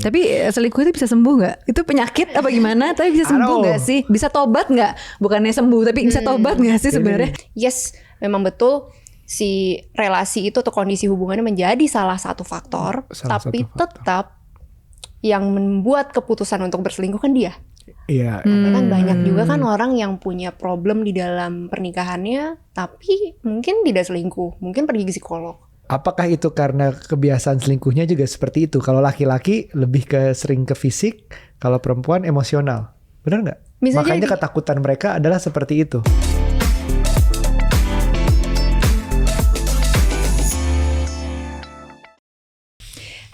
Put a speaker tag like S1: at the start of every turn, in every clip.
S1: Tapi selingkuh itu bisa sembuh nggak? Itu penyakit apa gimana? Tapi bisa sembuh nggak sih? Bisa tobat nggak? Bukannya sembuh, tapi bisa tobat nggak sih sebenarnya?
S2: Yes, memang betul. Si relasi itu atau kondisi hubungannya menjadi salah satu faktor, tapi tetap yang membuat keputusan untuk berselingkuh kan dia.
S3: Iya.
S2: Kan banyak juga kan orang yang punya problem di dalam pernikahannya, tapi mungkin tidak selingkuh, mungkin pergi ke psikolog.
S3: Apakah itu karena kebiasaan selingkuhnya juga seperti itu? Kalau laki-laki lebih sering ke fisik, kalau perempuan emosional, benar nggak? Makanya ketakutan mereka adalah seperti itu.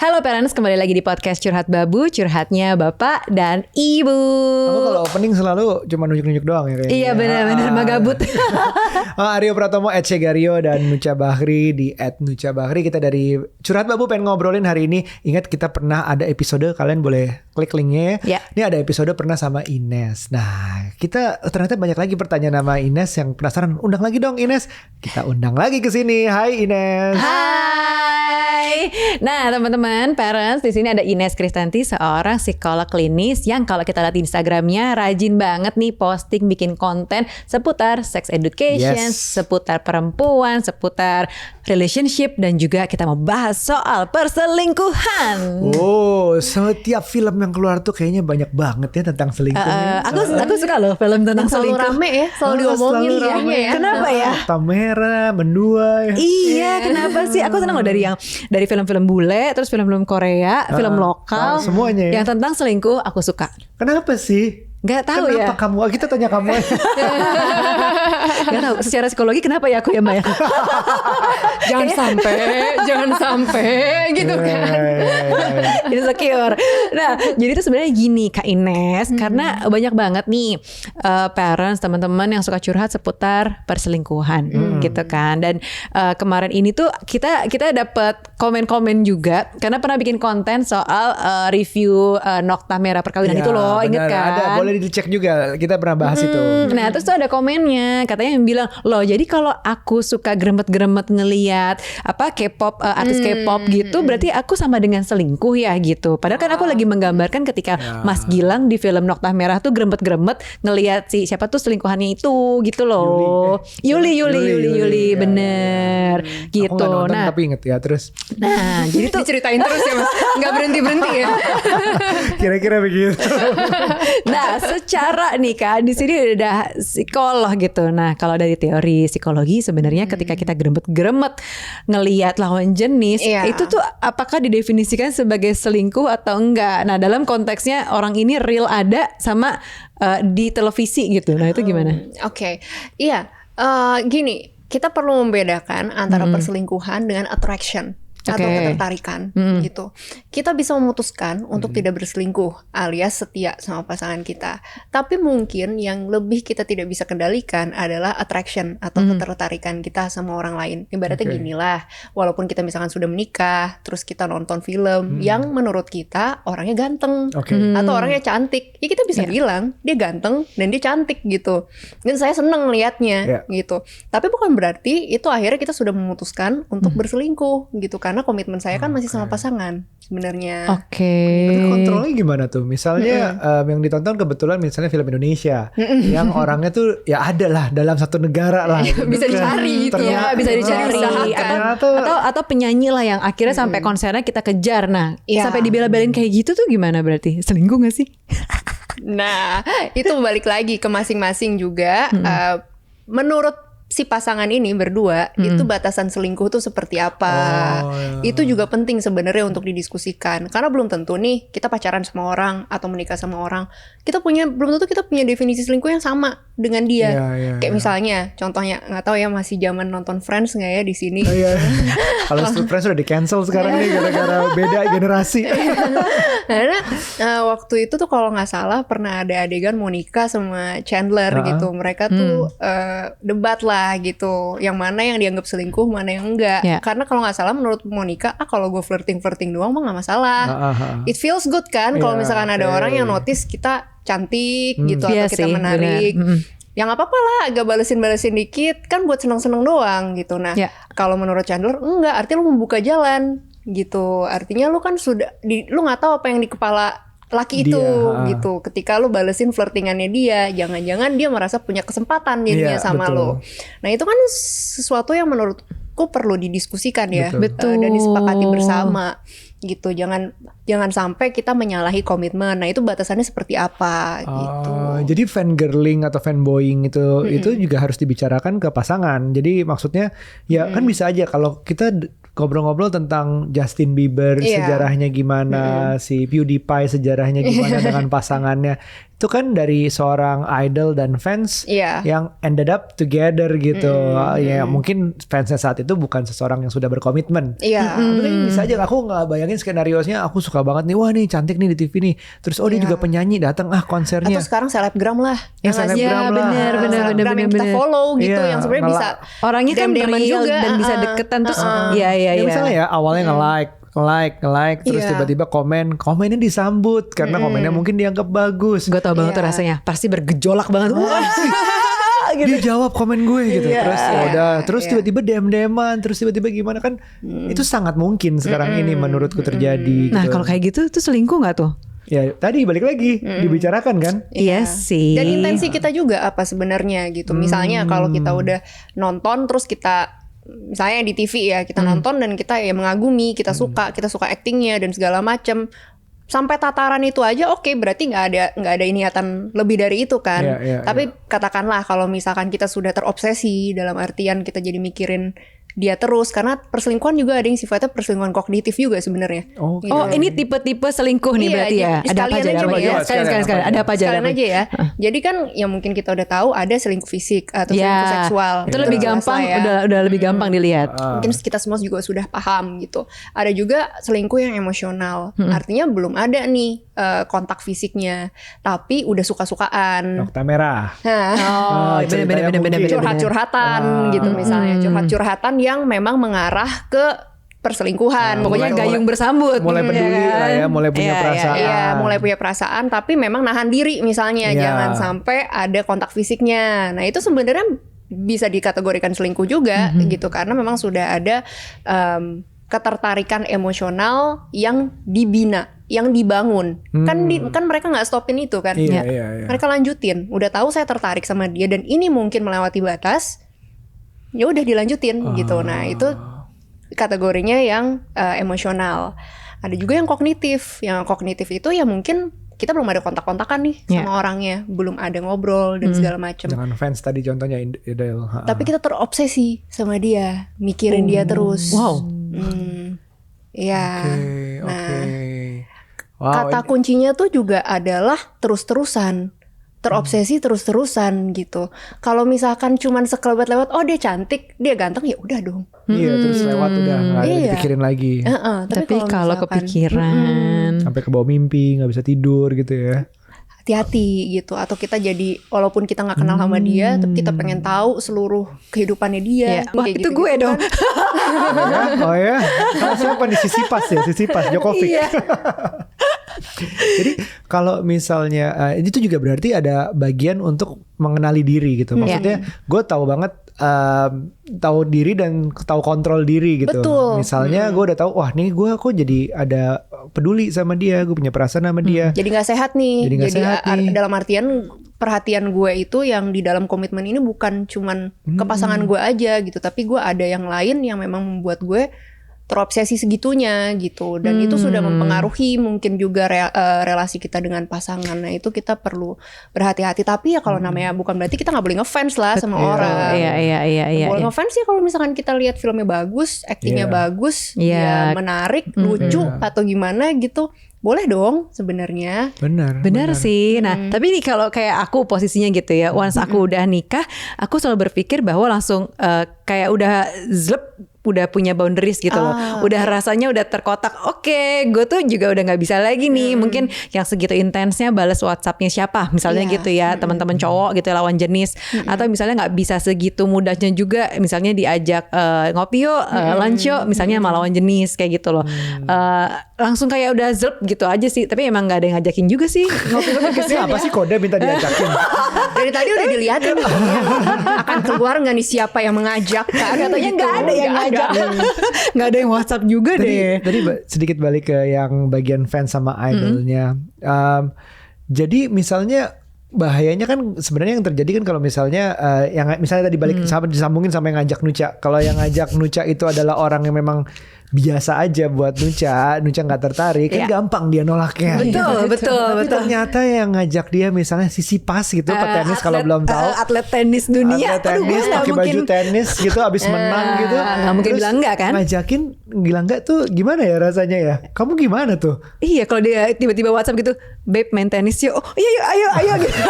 S1: Halo parents, kembali lagi di podcast Curhat Babu, curhatnya Bapak dan Ibu.
S3: Aku kalau opening selalu cuma nunjuk-nunjuk doang ya kayaknya.
S1: Iya benar-benar magabut.
S3: Aryo Pratomo, @Gario dan Nucha Bahri di @nuchabahri. Kita dari Curhat Babu pengen ngobrolin hari ini. Ingat kita pernah ada episode, kalian boleh klik linknya ya. Ini ada episode pernah sama Ines. Nah kita ternyata banyak lagi pertanyaan sama Ines yang penasaran. Undang lagi dong Ines. Kita undang lagi ke sini. Hai Ines.
S1: Hai. Nah teman-teman parents, di sini ada Ines Kristanti, seorang psikolog klinis yang kalau kita lihat di Instagramnya rajin banget nih posting, bikin konten seputar sex education, seputar perempuan, seputar relationship, dan juga kita mau bahas soal perselingkuhan.
S3: Oh, setiap film yang keluar tuh kayaknya banyak banget ya tentang selingkuh.
S1: Aku suka loh film tentang selingkuh.
S2: Selalu rame ya, selalu diomongin ya.
S1: Kenapa ya?
S3: Kamera mendua ya.
S1: Iya, kenapa sih? Aku senang loh dari film-film bule, terus film-film Korea, film lokal,
S3: semuanya ya.
S1: Yang tentang selingkuh aku suka.
S3: Kenapa sih?
S1: Gak tahu ya.
S3: Kenapa kamu? Kita tanya kamu.
S1: Gak tahu. Secara psikologi kenapa ya aku ya Mbak ya? jangan sampai gitu kan. Insecure. Nah, jadi itu sebenarnya gini Kak Ines, karena banyak banget nih parents, teman-teman yang suka curhat seputar perselingkuhan, gitu kan. Dan kemarin ini tuh kita dapat komen-komen juga karena pernah bikin konten soal review Nokta Merah Perkawinan itu loh, inget kan?
S3: Ada, boleh dicek juga, kita pernah bahas itu.
S1: Nah terus tuh ada komennya, katanya yang bilang, loh jadi kalau aku suka gremet-gremet ngeliat K-pop, artis K-pop gitu, berarti aku sama dengan selingkuh ya gitu. Padahal kan aku lagi menggambarkan ketika Mas Gilang di film Nokta Merah tuh gremet-gremet ngeliat siapa tuh selingkuhannya itu gitu loh. Yuli, bener gitu.
S3: Aku gak nonton tapi inget ya terus.
S1: Nah jadi tuh
S2: diceritain terus ya Mas, gak berhenti-berhenti ya.
S3: Kira-kira begitu.
S1: Nah secara nih kan di sini udah psikolog gitu. Nah kalau dari teori psikologi sebenarnya ketika kita gremet-gremet ngelihat lawan jenis, itu tuh apakah didefinisikan sebagai selingkuh atau enggak? Nah dalam konteksnya orang ini real ada sama di televisi gitu. Nah itu gimana?
S2: Oke. Iya, gini, kita perlu membedakan antara perselingkuhan dengan attraction atau ketertarikan gitu. Kita bisa memutuskan untuk tidak berselingkuh alias setia sama pasangan kita. Tapi mungkin yang lebih kita tidak bisa kendalikan adalah attraction atau ketertarikan kita sama orang lain. Ibaratnya ginilah, walaupun kita misalkan sudah menikah, terus kita nonton film yang menurut kita orangnya ganteng atau orangnya cantik, ya kita bisa bilang dia ganteng dan dia cantik gitu. Dan saya seneng liatnya gitu. Tapi bukan berarti itu akhirnya kita sudah memutuskan untuk berselingkuh gitu kan. Karena komitmen saya kan masih sama pasangan sebenarnya.
S3: Tapi kontrolnya gimana tuh? Misalnya yang ditonton kebetulan misalnya film Indonesia yang orangnya tuh ya ada lah dalam satu negara lah.
S2: Bisa dicari gitu ya, bisa dicari.
S1: Atau penyanyi lah yang akhirnya sampai konsernya kita kejar. Nah sampai dibela-belain kayak gitu tuh gimana berarti? Selingkuh gak sih?
S2: Nah itu balik lagi ke masing-masing juga. Menurut si pasangan ini berdua itu batasan selingkuh tuh seperti apa? Itu juga penting sebenarnya untuk didiskusikan karena belum tentu nih kita pacaran sama orang atau menikah sama orang belum tentu kita punya definisi selingkuh yang sama dengan dia. Kayak misalnya contohnya nggak tahu ya masih zaman nonton Friends nggak ya di sini?
S3: Kalau Friends udah di cancel sekarang nih gara-gara beda generasi.
S2: Karena waktu itu tuh kalau nggak salah pernah ada adegan Monica sama Chandler gitu. Mereka tuh debat lah gitu, yang mana yang dianggap selingkuh, mana yang enggak. Karena kalau nggak salah menurut Monica, kalau gue flirting doang mah nggak masalah. It feels good kan, kalau misalkan ada orang yang notice kita cantik gitu atau kita menarik. Ya nggak apa-apa lah, agak balesin dikit kan buat seneng-seneng doang gitu. Nah kalau menurut Chandler enggak, artinya lu membuka jalan gitu. Artinya lu kan lu nggak tahu apa yang di kepala laki itu gitu. Ketika lu balesin flirtingannya dia, jangan-jangan dia merasa punya kesempatan jadinya sama lu. Nah itu kan sesuatu yang menurutku perlu didiskusikan ya, dan disepakati bersama gitu. Jangan sampai kita menyalahi komitmen. Nah itu batasannya seperti apa gitu.
S3: Jadi fangirling atau fanboying itu juga harus dibicarakan ke pasangan. Jadi maksudnya ya kan bisa aja kalau kita ngobrol-ngobrol tentang Justin Bieber sejarahnya gimana, si PewDiePie sejarahnya gimana dengan pasangannya. Itu kan dari seorang idol dan fans yang ended up together gitu. Ya mungkin fansnya saat itu bukan seseorang yang sudah berkomitmen. Tapi bisa aja aku nggak bayangin skenarionya, aku suka banget nih, wah nih cantik nih di TV nih. Terus dia juga penyanyi, datang konsernya.
S2: Atau sekarang selebgram lah.
S3: Yang selebgram lah.
S2: Selebgram yang kita follow gitu, yang sebenarnya bisa
S1: orangnya kan real dan bisa deketan terus. Iya.
S3: Misalnya ya awalnya nge-like terus tiba-tiba komennya disambut karena komennya mungkin dianggap bagus.
S1: Gue tau banget tuh rasanya, pasti bergejolak banget.
S3: Gitu. Dia jawab komen gue gitu. Terus tiba-tiba DM-an, terus tiba-tiba gimana kan? Itu sangat mungkin sekarang ini menurutku terjadi.
S1: Nah
S3: gitu.
S1: kalau kayak gitu tuh selingkuh nggak tuh?
S3: Ya tadi balik lagi dibicarakan kan?
S1: Iya sih.
S2: Dan intensi kita juga apa sebenarnya gitu. Misalnya kalau kita udah nonton terus kita misalnya di TV ya kita nonton dan kita ya mengagumi, kita suka aktingnya dan segala macam. Sampai tataran itu aja oke, berarti nggak ada niatan lebih dari itu kan. Tapi katakanlah kalau misalkan kita sudah terobsesi, dalam artian kita jadi mikirin dia terus, karena perselingkuhan juga ada yang sifatnya perselingkuhan kognitif juga sebenarnya.
S1: Gitu. Ini tipe-tipe selingkuh nih berarti ya. Ada apa aja? Sekalian. Ada apa aja?
S2: Sekalian aja ya. Jadi kan yang mungkin kita udah tahu ada selingkuh fisik atau selingkuh seksual.
S1: Itu lebih gampang, udah lebih gampang dilihat.
S2: Mungkin kita semua juga sudah paham gitu. Ada juga selingkuh yang emosional. Artinya belum ada nih kontak fisiknya, tapi udah suka-sukaan.
S3: Nokta merah.
S1: Bener.
S2: Curhat-curhatan gitu misalnya. Curhat-curhatan yang memang mengarah ke perselingkuhan.
S1: Pokoknya gayung bersambut.
S3: Mulai peduli lah ya, mulai punya perasaan.
S2: Iya, mulai punya perasaan, tapi memang nahan diri misalnya. Jangan sampai ada kontak fisiknya. Nah itu sebenarnya bisa dikategorikan selingkuh juga gitu. Karena memang sudah ada ketertarikan emosional yang dibina, yang dibangun. Kan mereka nggak stopin itu kan.
S3: Iya.
S2: Mereka lanjutin. Udah tahu saya tertarik sama dia dan ini mungkin melewati batas. Ya udah dilanjutin gitu. Nah itu kategorinya yang emosional. Ada juga yang kognitif. Yang kognitif itu ya mungkin kita belum ada kontak-kontakan nih sama orangnya, belum ada ngobrol dan segala macam.
S3: Jangan fans tadi contohnya Idel.
S2: Tapi kita terobsesi sama dia, mikirin dia terus.
S1: Wow.
S2: Kata kuncinya tuh juga adalah terus-terusan. Terobsesi terus-terusan gitu. Kalau misalkan cuman sekelebat lewat, dia cantik, dia ganteng, ya udah dong.
S3: Iya, terus lewat udah nggak ada dipikirin lagi.
S1: Tapi kalau kepikiran,
S3: sampai ke bawah mimpi, nggak bisa tidur gitu ya.
S2: Hati-hati gitu. Atau kita jadi, walaupun kita nggak kenal sama dia, tapi kita pengen tahu seluruh kehidupannya dia.
S1: Wah itu gitu, gue dong.
S3: Oh ya, siapa nih Sisipas Djokovic. Jadi kalau misalnya itu juga berarti ada bagian untuk mengenali diri gitu. Maksudnya gue tahu banget tahu diri dan tahu kontrol diri gitu.
S2: Betul.
S3: Misalnya gue udah tahu, wah nih gue kok jadi ada peduli sama dia, gue punya perasaan sama dia.
S2: Jadi nggak sehat nih. Jadi dalam artian perhatian gue itu yang di dalam komitmen ini bukan cuman ke pasangan gue aja gitu, tapi gue ada yang lain yang memang membuat gue terobsesi segitunya gitu, dan itu sudah mempengaruhi mungkin juga relasi kita dengan pasangan. Nah itu kita perlu berhati-hati. Tapi ya kalau namanya bukan berarti kita nggak boleh ngefans lah sama orang.
S1: Iya.
S2: Boleh ngefans sih kalau misalkan kita lihat filmnya bagus, aktingnya bagus, ya menarik, lucu atau gimana gitu. Boleh dong sebenarnya.
S1: Benar sih. Nah, tapi nih kalau kayak aku posisinya gitu ya, once aku udah nikah, aku selalu berpikir bahwa langsung kayak udah udah punya boundaries gitu loh. Udah rasanya udah terkotak. Oke, gue tuh juga udah nggak bisa lagi nih. Mungkin yang segitu intensnya balas WhatsApp-nya siapa, misalnya gitu ya, teman-teman cowok gitu lawan jenis. Atau misalnya nggak bisa segitu mudahnya juga, misalnya diajak ngopi yuk, lunch yuk, misalnya sama lawan jenis kayak gitu loh. Langsung kayak udah zlep gitu aja sih. Tapi emang nggak ada yang ngajakin juga sih ngopi-ngopi kesini.
S3: Apa sih kode minta diajakin?
S2: Dari tadi udah dilihatin akan keluar nggak nih siapa yang mengajak kan?
S1: Katanya nggak ada yang ngajak. ngajak. Nggak ada yang WhatsApp juga deh.
S3: Tadi sedikit balik ke yang bagian fans sama idolnya. Jadi misalnya bahayanya kan sebenarnya yang terjadi kan kalau misalnya yang misalnya tadi balik disambungin sama yang ngajak Nucha. Kalau yang ngajak Nucha itu adalah orang yang memang biasa aja buat Nucha nggak tertarik kan gampang dia nolaknya.
S1: Betul.
S3: Ternyata yang ngajak dia misalnya Sisipas gitu petenis kalau belum tahu
S1: atlet tenis dunia.
S3: Atlet tenis pakai baju tenis gitu abis menang gitu.
S1: Nggak mungkin bilang enggak kan?
S3: Ngajakin bilang enggak tuh gimana ya rasanya ya? Kamu gimana tuh?
S1: Iya kalau dia tiba-tiba WhatsApp gitu, babe main tenis yuk. Oh iya ayo gitu.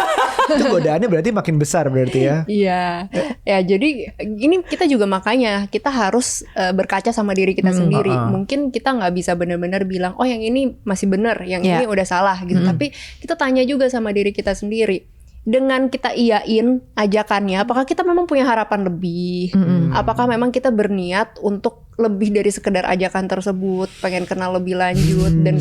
S3: Itu godaannya berarti makin besar berarti ya.
S2: Iya. Ya jadi ini kita juga makanya kita harus berkaca sama diri kita sendiri. Mungkin kita nggak bisa benar-benar bilang oh yang ini masih benar, yang ini udah salah gitu. Tapi kita tanya juga sama diri kita sendiri. Dengan kita iyain ajakannya, apakah kita memang punya harapan lebih? Apakah memang kita berniat untuk lebih dari sekedar ajakan tersebut, pengen kenal lebih lanjut dan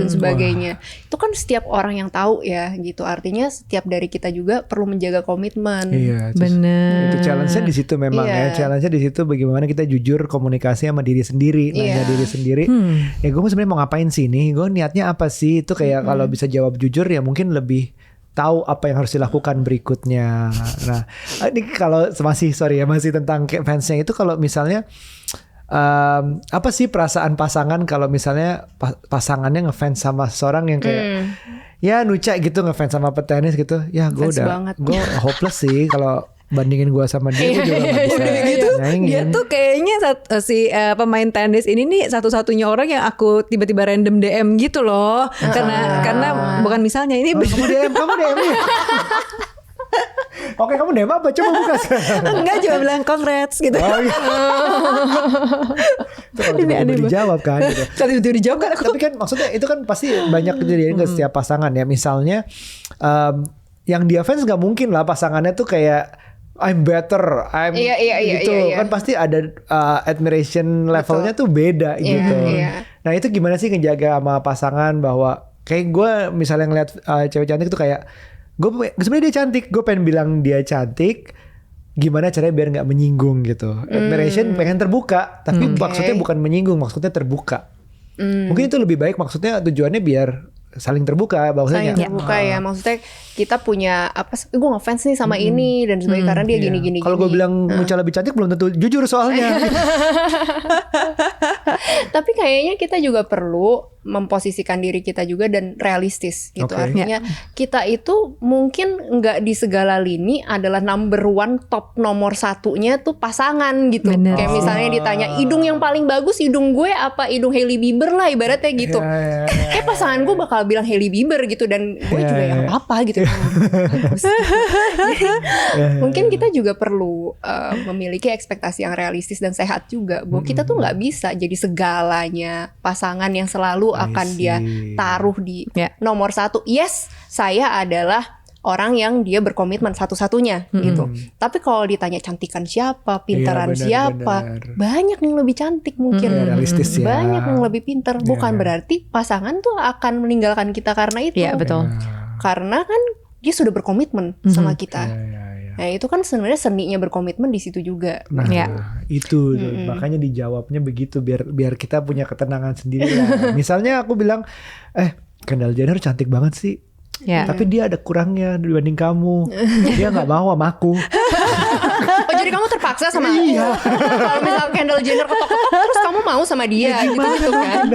S2: sebagainya. Itu kan setiap orang yang tahu ya gitu. Artinya setiap dari kita juga perlu menjaga komitmen.
S3: Iya,
S1: benar.
S3: Itu challenge-nya di situ memang ya. Challenge-nya di situ bagaimana kita jujur komunikasi sama diri sendiri, nanya diri sendiri. Ya gue sebenarnya mau ngapain sih nih? Gue niatnya apa sih? Itu kayak kalau bisa jawab jujur ya mungkin lebih tahu apa yang harus dilakukan berikutnya. Nah, ini kalau masih tentang fansnya itu kalau misalnya apa sih perasaan pasangan kalau misalnya pasangannya ngefans sama seseorang yang kayak ya Nucha gitu ngefans sama petenis gitu. Ya gue gue hopeless sih kalau bandingin gue sama dia gue juga gak bisa
S1: gitu.
S3: nyaingin.
S1: Dia tuh kayaknya si pemain tenis ini nih satu-satunya orang yang aku tiba-tiba random DM gitu loh. Karena bukan misalnya ini
S3: kamu DM ya? Oke, kamu DM apa? Coba buka.
S1: Enggak, cuma bilang congrats gitu.
S3: Oh, iya. Kalau tiba-tiba dijawab kan gitu.
S1: Kalau tiba-tiba dijawab kan
S3: Tapi kan maksudnya itu kan pasti banyak kejadian ke setiap pasangan ya. Misalnya yang dia fans gak mungkin lah pasangannya tuh kayak I'm better, gitu. Kan pasti ada admiration levelnya tuh beda gitu. Nah itu gimana sih ngejaga sama pasangan bahwa kayak gue misalnya ngeliat cewek cantik tuh kayak gue sebenarnya dia cantik, gue pengen bilang dia cantik, gimana caranya biar nggak menyinggung gitu. Admiration pengen terbuka, tapi maksudnya bukan menyinggung, maksudnya terbuka. Mungkin itu lebih baik, maksudnya tujuannya biar saling terbuka bahwasanya.
S2: Saling terbuka ya, maksudnya kita punya apa? Gue ngefans nih sama ini dan sebagainya karena dia gini.
S3: Kalau gue bilang Nucha lebih cantik belum tentu jujur soalnya.
S2: Tapi kayaknya kita juga perlu memposisikan diri kita juga dan realistis gitu. Artinya kita itu mungkin nggak di segala lini adalah number one top nomor satunya tuh pasangan gitu.
S1: Bener.
S2: Kayak misalnya ditanya hidung yang paling bagus hidung gue apa hidung Hailey Bieber lah ibaratnya gitu. Kayak pasangan gue bakal bilang Hailey Bieber gitu dan gue juga yang apa gitu. Mungkin kita juga perlu memiliki ekspektasi yang realistis dan sehat juga. Bahwa kita tuh nggak bisa jadi segalanya pasangan yang selalu akan dia taruh di nomor satu. Yes, saya adalah orang yang dia berkomitmen satu-satunya gitu. Tapi kalau ditanya cantikan siapa, pintaran siapa, banyak yang lebih cantik mungkin.
S3: Realistis ya.
S2: Banyak yang lebih pintar. Bukan berarti pasangan tuh akan meninggalkan kita karena itu.
S1: Iya, betul.
S2: Karena kan dia sudah berkomitmen sama kita. Nah itu kan sebenarnya seninya berkomitmen di situ juga.
S3: Nah itu makanya dijawabnya begitu biar kita punya ketenangan sendiri lah. Misalnya aku bilang, Kendall Jenner cantik banget sih. Tapi dia ada kurangnya dibanding kamu. Dia nggak mau sama aku.
S2: Oh jadi kamu terpaksa sama aku. Kalau misal Kendall Jenner ketok-ketok terus kamu mau sama dia gitu kan.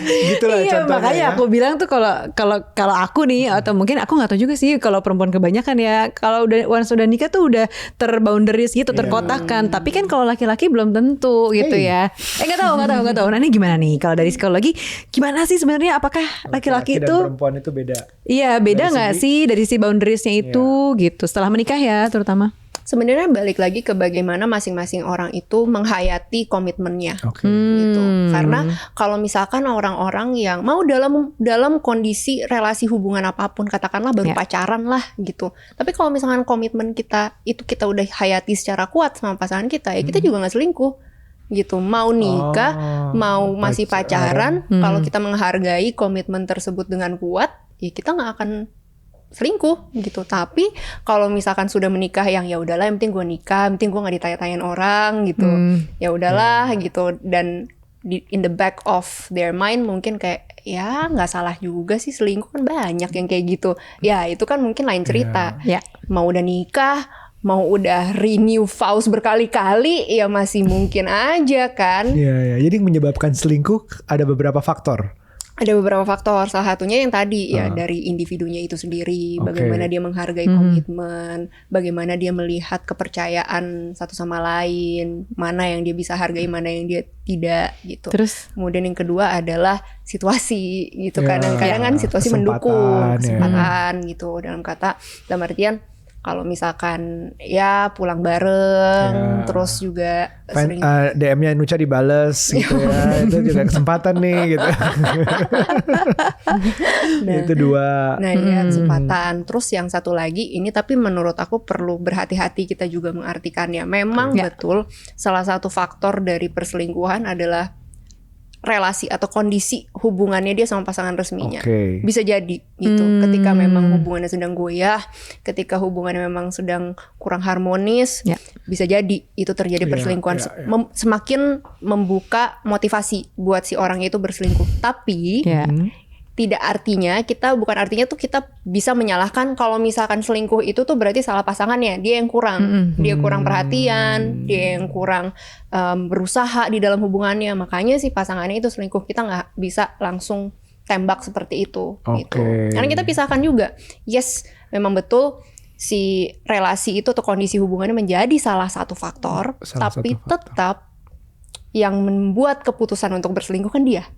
S3: Gitulah
S1: iya, makanya aku bilang tuh kalau aku nih atau mungkin aku nggak tahu juga sih kalau perempuan kebanyakan ya kalau udah nikah tuh udah terboundaries gitu terkotakkan. Tapi kan kalau laki-laki belum tentu gitu ya. Nggak tahu. Nah ini gimana nih kalau dari psikologi gimana sih sebenarnya apakah laki-laki itu
S3: dan perempuan itu beda?
S1: Iya beda nggak sih dari si boundariesnya itu gitu setelah menikah ya terutama.
S2: Sebenarnya balik lagi ke bagaimana masing-masing orang itu menghayati komitmennya gitu. Karena kalau misalkan orang-orang yang mau dalam kondisi relasi hubungan apapun katakanlah baru pacaran lah gitu. Tapi kalau misalkan komitmen kita itu kita udah hayati secara kuat sama pasangan kita ya kita juga nggak selingkuh gitu. Mau nikah, mau masih pacaran, kalau kita menghargai komitmen tersebut dengan kuat, ya kita nggak akan selingkuh gitu. Tapi kalau misalkan sudah menikah yang ya udahlah, yang penting gue nikah, yang penting gue nggak ditanya-tanyain orang gitu, ya udahlah gitu. Dan in the back of their mind mungkin kayak ya nggak salah juga sih, selingkuh kan banyak yang kayak gitu. Ya itu kan mungkin lain cerita. Mau udah nikah, mau udah renew vows berkali-kali, ya masih mungkin aja kan.
S3: Jadi menyebabkan selingkuh ada beberapa faktor.
S2: Ada beberapa faktor, salah satunya yang tadi ya dari individunya itu sendiri, bagaimana dia menghargai komitmen, bagaimana dia melihat kepercayaan satu sama lain, mana yang dia bisa hargai, mana yang dia tidak gitu.
S1: Terus
S2: kemudian yang kedua adalah situasi gitu, kadang-kadang kan situasi mendukung, kesempatan gitu, dalam artian kalau misalkan ya pulang bareng, terus juga sering
S3: DM-nya Nucha dibales gitu ya, itu juga kesempatan nih gitu. Itu dua.
S2: Nah ya kesempatan. Terus yang satu lagi ini, tapi menurut aku perlu berhati-hati kita juga mengartikannya. Memang betul salah satu faktor dari perselingkuhan adalah relasi atau kondisi hubungannya dia sama pasangan resminya. Bisa jadi gitu. Ketika memang hubungannya sedang goyah, ketika hubungannya memang sedang kurang harmonis, bisa jadi itu terjadi perselingkuhan. Semakin membuka motivasi buat si orang itu berselingkuh. Tapi tidak artinya bukan artinya tuh kita bisa menyalahkan kalau misalkan selingkuh itu tuh berarti salah pasangannya, dia yang kurang, dia kurang perhatian, dia yang kurang berusaha di dalam hubungannya, makanya si pasangannya itu selingkuh. Kita nggak bisa langsung tembak seperti itu gitu. Karena kita pisahkan juga. Yes, memang betul si relasi itu atau kondisi hubungannya menjadi salah satu faktor, tapi tetap yang membuat keputusan untuk berselingkuh kan dia.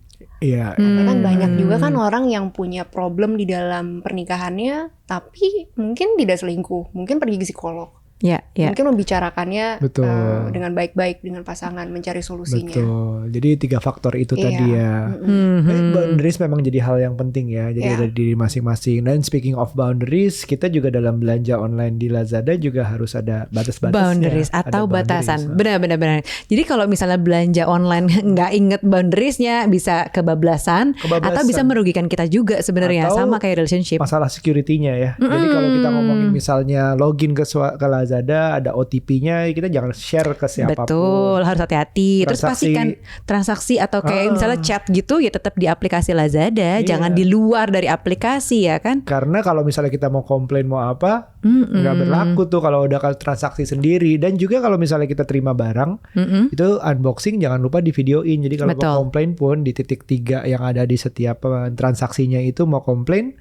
S2: Kan banyak juga kan orang yang punya problem di dalam pernikahannya, tapi mungkin tidak selingkuh, mungkin pergi ke psikolog. Mungkin membicarakannya dengan baik-baik dengan pasangan, mencari solusinya.
S3: Jadi 3 faktor itu tadi ya. Boundaries memang jadi hal yang penting ya. Jadi ada diri masing-masing. Dan speaking of boundaries, kita juga dalam belanja online di Lazada juga harus ada batas-batasnya.
S1: Boundaries atau batasan. Benar. Jadi kalau misalnya belanja online nggak inget boundariesnya, bisa kebablasan atau bisa merugikan kita juga sebenarnya, sama kayak relationship.
S3: Masalah security-nya ya. Jadi kalau kita ngomongin misalnya login ke Lazada, ada OTP-nya, kita jangan share ke siapapun.
S1: Betul, harus hati-hati. Terus pastikan transaksi atau kayak misalnya chat gitu ya tetap di aplikasi Lazada, jangan di luar dari aplikasi ya kan.
S3: Karena kalau misalnya kita mau komplain mau apa, nggak berlaku tuh kalau udah transaksi sendiri. Dan juga kalau misalnya kita terima barang, itu unboxing jangan lupa di videoin. Jadi kalau mau komplain pun di titik 3 yang ada di setiap transaksinya itu mau komplain,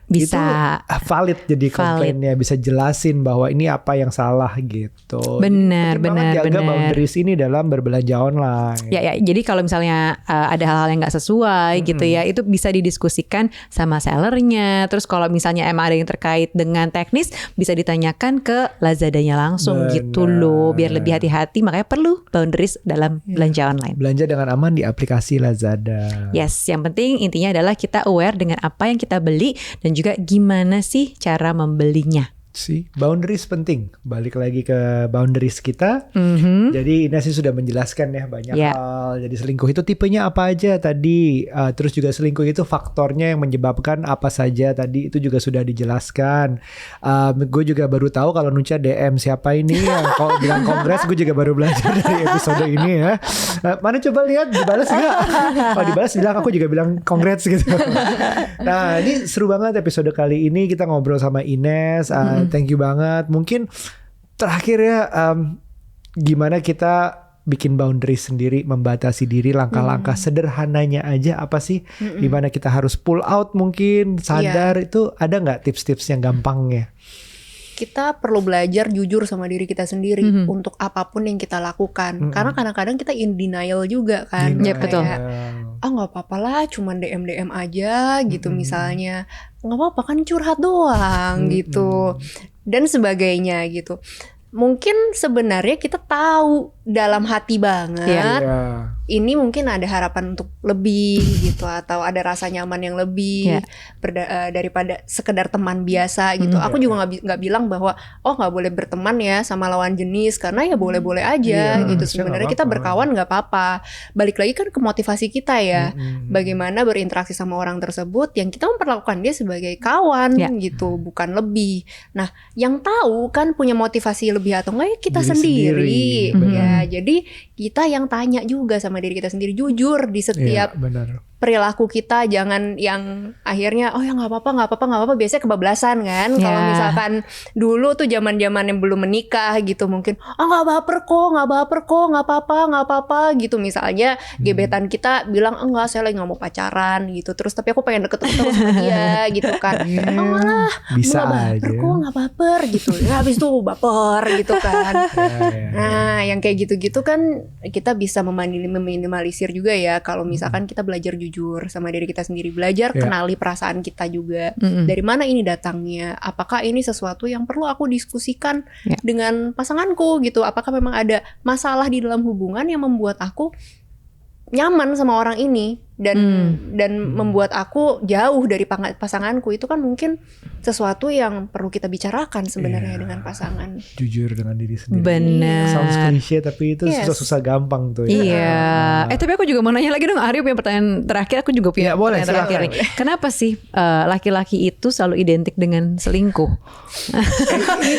S1: bisa
S3: itu valid, jadi komplainnya bisa jelasin bahwa ini apa yang salah gitu.
S1: Benar.
S3: Jaga boundaries ini dalam berbelanja online.
S1: Ya, jadi kalau misalnya ada hal-hal yang nggak sesuai gitu ya, itu bisa didiskusikan sama sellernya. Terus kalau misalnya emang ada yang terkait dengan teknis, bisa ditanyakan ke Lazadanya langsung. Gitu loh, biar lebih hati-hati. Makanya perlu boundaries dalam belanja online.
S3: Belanja dengan aman di aplikasi Lazada.
S1: Yes, yang penting intinya adalah kita aware dengan apa yang kita beli dan juga gimana sih cara membelinya.
S3: Boundaries penting. Balik lagi ke boundaries kita. Jadi Ines sudah menjelaskan ya banyak hal. Jadi selingkuh itu tipenya apa aja tadi. Terus juga selingkuh itu faktornya yang menyebabkan apa saja tadi, itu juga sudah dijelaskan. Gue juga baru tahu kalau Nucha DM siapa ini yang bilang kongres. Gue juga baru belajar dari episode ini ya. Mana coba lihat dibalas nggak? Kalau dibalas bilang, aku juga bilang kongres gitu. Nah ini seru banget episode kali ini, kita ngobrol sama Ines. Thank you banget. Mungkin terakhir ya, gimana kita bikin boundaries sendiri, membatasi diri, langkah-langkah sederhananya aja apa sih? Gimana kita harus pull out mungkin, sadar itu ada nggak tips-tips yang gampangnya?
S2: Kita perlu belajar jujur sama diri kita sendiri untuk apapun yang kita lakukan. Karena kadang-kadang kita in denial juga kan.
S1: Betul.
S2: Nggak apa-apa lah, cuman DM aja gitu misalnya. Nggak apa-apa kan, curhat doang gitu. Dan sebagainya gitu. Mungkin sebenarnya kita tahu dalam hati banget, ini mungkin ada harapan untuk lebih gitu, atau ada rasa nyaman yang lebih daripada sekedar teman biasa gitu. Aku juga nggak bilang bahwa nggak boleh berteman ya sama lawan jenis, karena ya boleh-boleh aja gitu. Sebenarnya kita berkawan nggak apa-apa. Balik lagi kan ke motivasi kita ya, bagaimana berinteraksi sama orang tersebut yang kita memperlakukan dia sebagai kawan gitu, bukan lebih. Nah, yang tahu kan punya motivasi lebih atau enggak ya kita sendiri. Ya, jadi kita yang tanya juga sama diri kita sendiri, jujur di setiap perilaku kita, jangan yang akhirnya ya nggak apa-apa biasanya kebablasan kan. Kalau misalkan dulu tuh zaman yang belum menikah gitu, mungkin nggak baper kok nggak apa-apa gitu, misalnya gebetan kita bilang enggak, saya lagi nggak mau pacaran gitu, terus tapi aku pengen deket terus sama dia gitu kan, malah
S3: bisa
S2: nggak baper kok nggak baper gitu, habis itu baper gitu kan. Nah yang kayak gitu-gitu kan kita bisa meminimalisir juga ya, kalau misalkan kita belajar jujur sama diri kita sendiri, belajar kenali perasaan kita juga. Dari mana ini datangnya? Apakah ini sesuatu yang perlu aku diskusikan dengan pasanganku gitu? Apakah memang ada masalah di dalam hubungan yang membuat aku nyaman sama orang ini dan membuat aku jauh dari pasanganku? Itu kan mungkin sesuatu yang perlu kita bicarakan sebenarnya dengan pasangan.
S3: Jujur dengan diri sendiri.
S1: Benar.
S3: Sounds klise tapi itu susah-susah gampang tuh.
S1: Iya. Tapi aku juga mau nanya lagi dong, Aryo punya pertanyaan terakhir. Aku juga punya pertanyaan terakhir nih. Kenapa sih laki-laki itu selalu identik dengan selingkuh?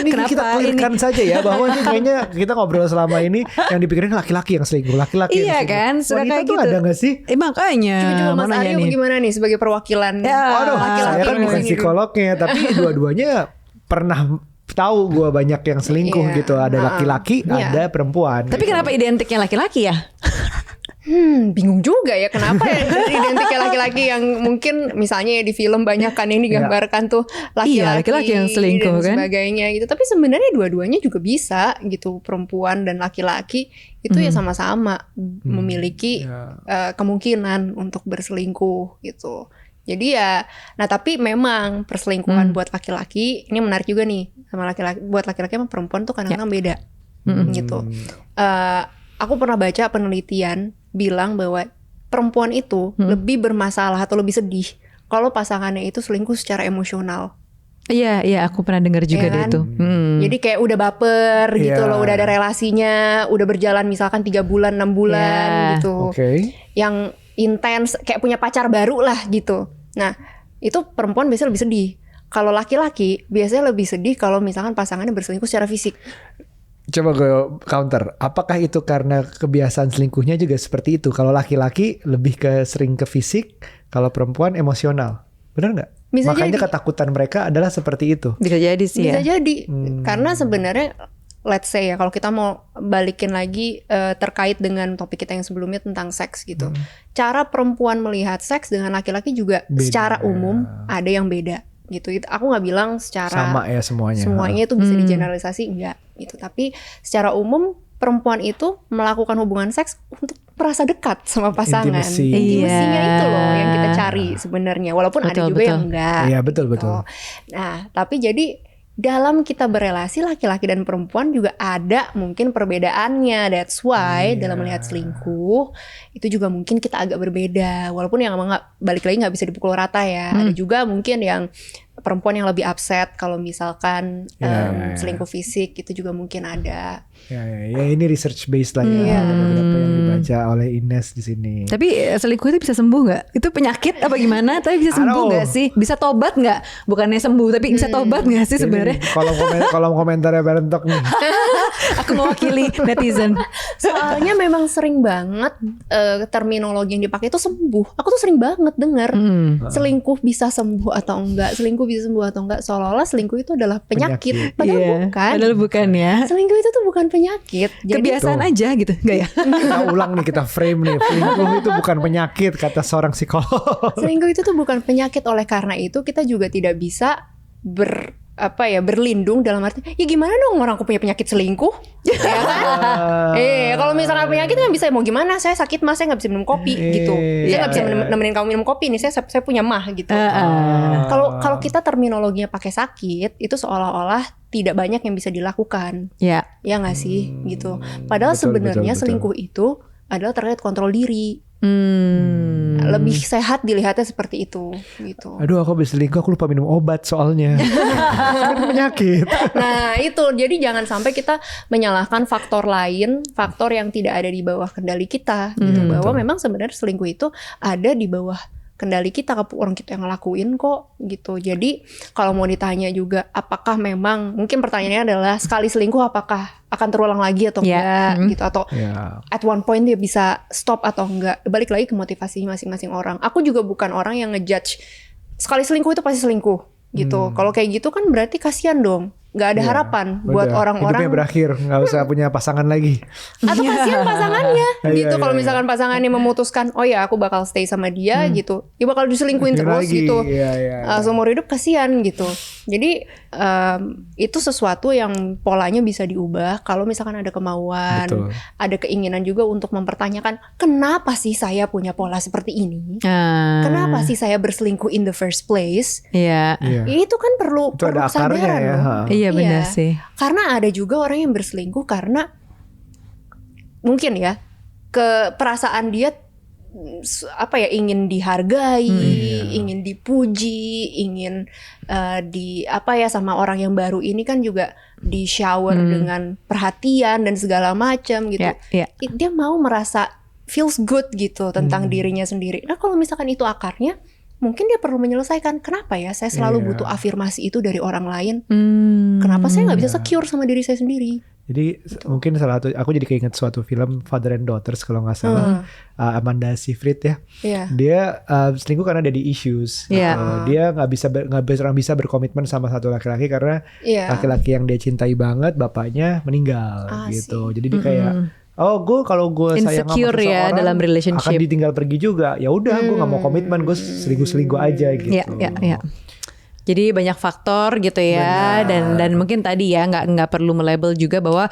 S3: Ini kita clearkan saja ya, bahwa ini kayaknya kita ngobrol selama ini yang dipikirin laki-laki yang selingkuh, laki-laki yang selingkuh.
S1: Iya kan, sudah kayak
S3: gitu. Ada nggak sih?
S1: Makanya.
S2: Coba Mas Aryo gimana nih sebagai perwakilan laki-laki?
S3: Saya kan bukan psikolognya, tapi dua-duanya pernah tahu gue banyak yang selingkuh gitu. Ada laki-laki, ada perempuan.
S1: Tapi kenapa identiknya laki-laki ya?
S2: Bingung juga ya kenapa ya identiknya laki-laki, yang mungkin misalnya di film banyak kan yang digambarkan tuh laki-laki
S1: yang selingkuh
S2: dan sebagainya gitu. Tapi sebenarnya dua-duanya juga bisa gitu, perempuan dan laki-laki itu ya sama-sama memiliki kemungkinan untuk berselingkuh gitu. Jadi ya, nah tapi memang perselingkuhan buat laki-laki ini menarik juga nih, sama laki-laki, buat laki-laki sama perempuan tuh kadang-kadang beda gitu. Aku pernah baca penelitian bilang bahwa perempuan itu lebih bermasalah atau lebih sedih kalau pasangannya itu selingkuh secara emosional.
S1: Iya, aku pernah dengar juga deh itu.
S2: Jadi kayak udah baper gitu loh, udah ada relasinya, udah berjalan misalkan 3 bulan, 6 bulan gitu. Yang intens, kayak punya pacar baru lah gitu. Nah, itu perempuan biasanya lebih sedih. Kalau laki-laki biasanya lebih sedih kalau misalkan pasangannya berselingkuh secara fisik.
S3: Coba gue counter, apakah itu karena kebiasaan selingkuhnya juga seperti itu? Kalau laki-laki lebih sering ke fisik, kalau perempuan emosional, benar nggak? Makanya jadi ketakutan mereka adalah seperti itu.
S1: Bisa jadi sih
S2: ya. Bisa jadi, karena sebenarnya let's say ya, kalau kita mau balikin lagi terkait dengan topik kita yang sebelumnya tentang seks gitu, cara perempuan melihat seks dengan laki-laki juga beda. Secara umum ada yang beda gitu. Aku nggak bilang secara
S3: sama ya semuanya
S2: itu bisa digeneralisasi, enggak gitu. Tapi secara umum perempuan itu melakukan hubungan seks untuk merasa dekat sama pasangan. Intimasinya itu loh yang kita cari sebenarnya. Walaupun ada juga yang enggak.
S3: Iya betul.
S2: Nah tapi jadi dalam kita berelasi laki-laki dan perempuan juga ada mungkin perbedaannya. That's why dalam melihat selingkuh itu juga mungkin kita agak berbeda. Walaupun yang balik lagi nggak bisa dipukul rata ya. Ada juga mungkin yang perempuan yang lebih upset kalau misalkan selingkuh fisik, itu juga mungkin ada.
S3: Ya ini research based lah ya. Ada beberapa yang dibaca oleh Ines di sini.
S1: Tapi selingkuh itu bisa sembuh nggak? Itu penyakit apa gimana? Tapi bisa sembuh nggak sih? Bisa tobat nggak? Bukannya sembuh, tapi bisa tobat nggak sih sebenarnya?
S3: Kolom komentarnya Berentok nih.
S1: Aku mewakili netizen.
S2: Soalnya memang sering banget terminologi yang dipakai itu sembuh. Aku tuh sering banget dengar selingkuh bisa sembuh atau enggak, selingkuh bisa sembuh atau enggak, seolah-olah selingkuh itu adalah penyakit. Padahal bukan.
S1: Padahal bukan ya.
S2: Selingkuh itu tuh bukan penyakit. Jadi,
S1: kebiasaan aja gitu, enggak ya?
S3: Kita ulang nih, kita frame nih. Selingkuh itu bukan penyakit kata seorang psikolog.
S2: Selingkuh itu tuh bukan penyakit, oleh karena itu kita juga tidak bisa berlindung dalam arti ya gimana dong orang aku punya penyakit selingkuh ya kan. Kalau misalkan penyakit kan bisa mau gimana, saya sakit mas, saya nggak bisa minum kopi gitu, saya nggak bisa nemenin kamu minum kopi nih, saya punya mah gitu. Kalau kita terminologinya pakai sakit itu seolah-olah tidak banyak yang bisa dilakukan, ya nggak sih gitu. Padahal sebenarnya selingkuh itu adalah terkait kontrol diri. Lebih sehat dilihatnya seperti itu gitu.
S3: Aduh, aku habis selingkuh aku lupa minum obat soalnya. Penyakit.
S2: Nah itu, jadi jangan sampai kita menyalahkan faktor lain, faktor yang tidak ada di bawah kendali kita gitu. Bahwa memang sebenarnya selingkuh itu ada di bawah kendali kita, orang kita yang ngelakuin kok gitu. Jadi kalau mau ditanya juga apakah memang, mungkin pertanyaannya adalah sekali selingkuh apakah akan terulang lagi atau enggak gitu, atau at one point dia bisa stop atau enggak. Balik lagi ke motivasi masing-masing orang. Aku juga bukan orang yang ngejudge sekali selingkuh itu pasti selingkuh gitu. Kalau kayak gitu kan berarti kasihan dong. Nggak ada harapan buat orang-orang.
S3: Hidupnya berakhir, nggak usah punya pasangan lagi.
S2: Atau kasihan pasangannya gitu. Kalau misalkan pasangannya memutuskan, oh ya aku bakal stay sama dia gitu, dia bakal diselingkuhin terus
S3: lagi.
S2: gitu. Seumur hidup kasihan gitu. Jadi itu sesuatu yang polanya bisa diubah kalau misalkan ada kemauan, ada keinginan juga untuk mempertanyakan kenapa sih saya punya pola seperti ini, kenapa sih saya berselingkuh in the first place. Itu kan perlu
S3: ada akarnya ya.
S1: Iya benar sih.
S2: Karena ada juga orang yang berselingkuh karena mungkin ya perasaan dia ingin dihargai, ingin dipuji, ingin sama orang yang baru ini kan juga di shower dengan perhatian dan segala macam gitu. Dia mau merasa feels good gitu tentang dirinya sendiri. Nah kalau misalkan itu akarnya, mungkin dia perlu menyelesaikan kenapa ya saya selalu butuh afirmasi itu dari orang lain. Kenapa saya nggak bisa secure sama diri saya sendiri?
S3: Jadi mungkin salah satu, aku jadi keinget suatu film Father and Daughters kalau nggak salah, Amanda Seyfried ya. Dia selingkuh karena daddy issues. Dia nggak bisa berkomitmen sama satu laki-laki karena laki-laki yang dia cintai banget bapaknya meninggal gitu. Jadi dia kayak kalau gue sayang sama seseorang
S1: dalam relationship
S3: akan ditinggal pergi juga. Ya udah, gue nggak mau komitmen, gue selingkuh aja gitu.
S1: Jadi banyak faktor gitu ya. Dan mungkin tadi ya nggak perlu melabel juga bahwa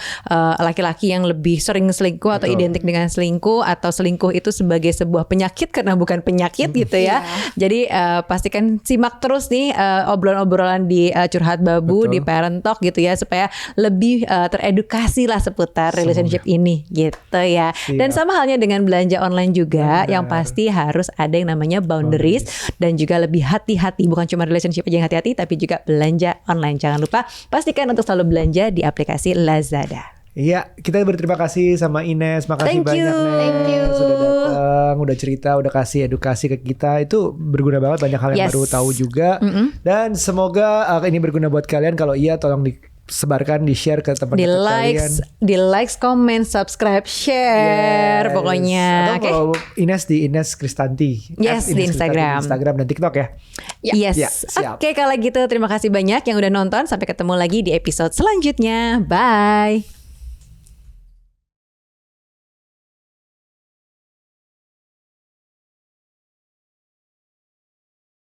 S1: laki-laki yang lebih sering selingkuh atau identik dengan selingkuh atau selingkuh itu sebagai sebuah penyakit karena bukan penyakit gitu ya. Jadi pastikan simak terus nih obrolan-obrolan di Curhat Babu di Parent Talk gitu ya, supaya lebih teredukasi lah seputar relationship ini gitu ya. Dan sama halnya dengan belanja online juga, yang pasti harus ada yang namanya boundaries dan juga lebih hati-hati, bukan cuma relationship aja yang hati-hati, tapi juga belanja online. Jangan lupa pastikan untuk selalu belanja di aplikasi Lazada.
S3: Iya, kita berterima kasih sama Ines. Makasih banyak Nes sudah datang, udah cerita, udah kasih edukasi ke kita. Itu berguna banget, banyak hal yang baru tahu juga. Dan semoga ini berguna buat kalian. Kalau iya, tolong disebarkan, di-share ke teman-teman kalian.
S1: Di likes, comment, subscribe, share, pokoknya.
S3: Atau kalau Ines di Ines Kristanti.
S1: Di Instagram.
S3: Dan TikTok ya.
S1: Oke, kalau gitu terima kasih banyak yang udah nonton. Sampai ketemu lagi di episode selanjutnya. Bye.